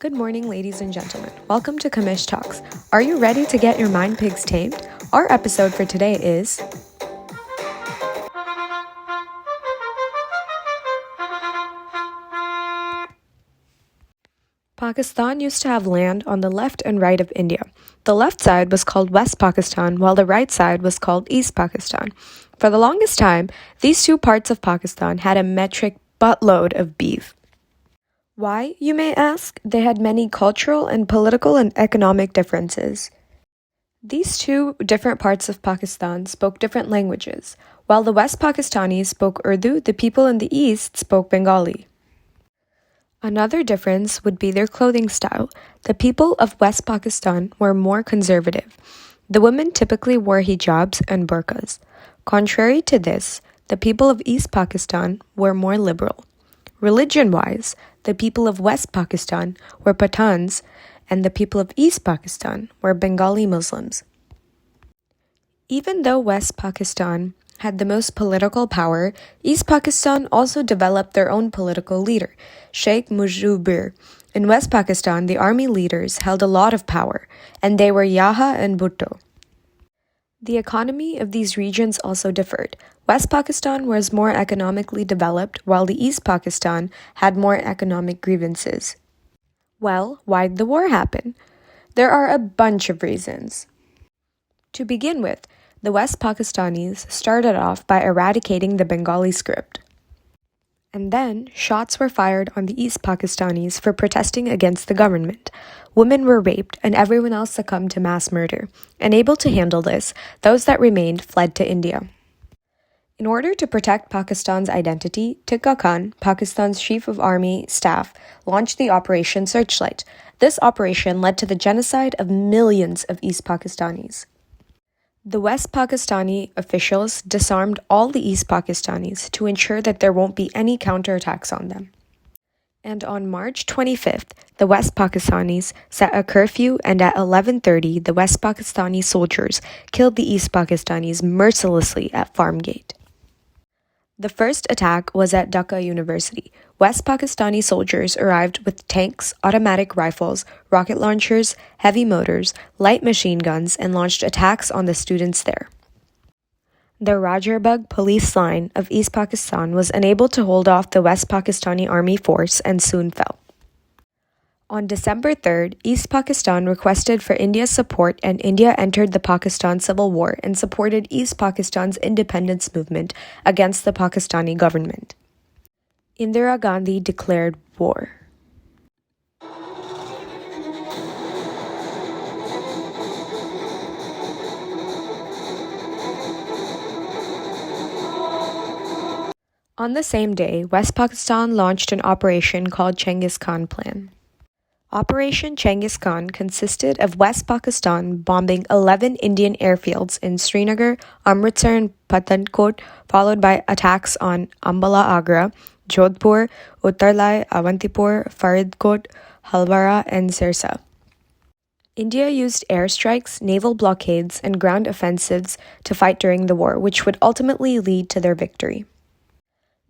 Good morning, ladies and gentlemen. Welcome to Kamish Talks. Are you ready to get your mind pigs tamed? Our episode for today is Pakistan used to have land on the left and right of India. The left side was called West Pakistan, while the right side was called East Pakistan. For the longest time, these two parts of Pakistan had a metric buttload of beef. Why, you may ask? They had many cultural and political and economic differences. These two different parts of Pakistan spoke different languages. While the West Pakistanis spoke Urdu, the people in the East spoke Bengali. Another difference would be their clothing style. The people of West Pakistan were more conservative. The women typically wore hijabs and burqas. Contrary to this, the people of East Pakistan were more liberal. Religion-wise, the people of West Pakistan were Pathans, and the people of East Pakistan were Bengali Muslims. Even though West Pakistan had the most political power, East Pakistan also developed their own political leader, Sheikh Mujibur. In West Pakistan, the army leaders held a lot of power, and they were Yaha and Bhutto. The economy of these regions also differed. West Pakistan was more economically developed, while the East Pakistan had more economic grievances. Well, why'd the war happen? There are a bunch of reasons. To begin with, the West Pakistanis started off by eradicating the Bengali script. And then, shots were fired on the East Pakistanis for protesting against the government. Women were raped, and everyone else succumbed to mass murder. Unable to handle this, those that remained fled to India. In order to protect Pakistan's identity, Tika Khan, Pakistan's chief of army staff, launched the Operation Searchlight. This operation led to the genocide of millions of East Pakistanis. The West Pakistani officials disarmed all the East Pakistanis to ensure that there won't be any counterattacks on them. And on March 25th, the West Pakistanis set a curfew, and at 11:30, the West Pakistani soldiers killed the East Pakistanis mercilessly at Farmgate. The first attack was at Dhaka University. West Pakistani soldiers arrived with tanks, automatic rifles, rocket launchers, heavy motors, light machine guns, and launched attacks on the students there. The Rajarbag police line of East Pakistan was unable to hold off the West Pakistani army force and soon fell. On December 3rd, East Pakistan requested for India's support, and India entered the Pakistan Civil War and supported East Pakistan's independence movement against the Pakistani government. Indira Gandhi declared war. On the same day, West Pakistan launched an operation called Genghis Khan Plan. Operation Genghis Khan consisted of West Pakistan bombing 11 Indian airfields in Srinagar, Amritsar, and Pathankot, followed by attacks on Ambala Agra, Jodhpur, Uttarlai, Avantipur, Faridkot, Halwara, and Sirsa. India used airstrikes, naval blockades, and ground offensives to fight during the war, which would ultimately lead to their victory.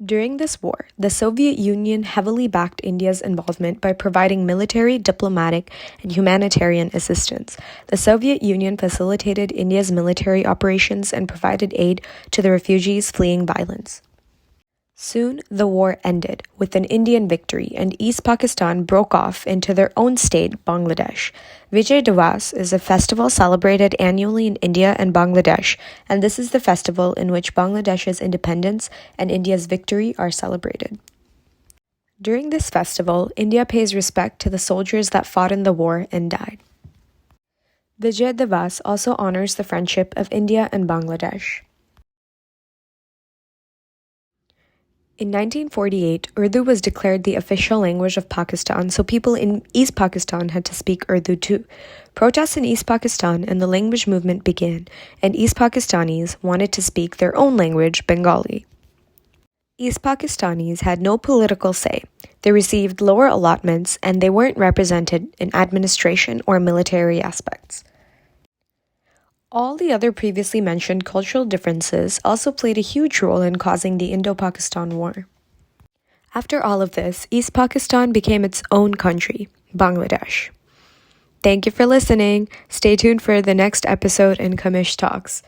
During this war, the Soviet Union heavily backed India's involvement by providing military, diplomatic, and humanitarian assistance. The Soviet Union facilitated India's military operations and provided aid to the refugees fleeing violence. Soon, the war ended with an Indian victory, and East Pakistan broke off into their own state, Bangladesh. Vijay Diwas is a festival celebrated annually in India and Bangladesh, and this is the festival in which Bangladesh's independence and India's victory are celebrated. During this festival, India pays respect to the soldiers that fought in the war and died. Vijay Diwas also honors the friendship of India and Bangladesh. In 1948, Urdu was declared the official language of Pakistan, so people in East Pakistan had to speak Urdu too. Protests in East Pakistan and the language movement began, and East Pakistanis wanted to speak their own language, Bengali. East Pakistanis had no political say. They received lower allotments, and they weren't represented in administration or military aspects. All the other previously mentioned cultural differences also played a huge role in causing the Indo-Pakistan War. After all of this, East Pakistan became its own country. Bangladesh. Thank you for listening. Stay tuned for the next episode in Kamish Talks.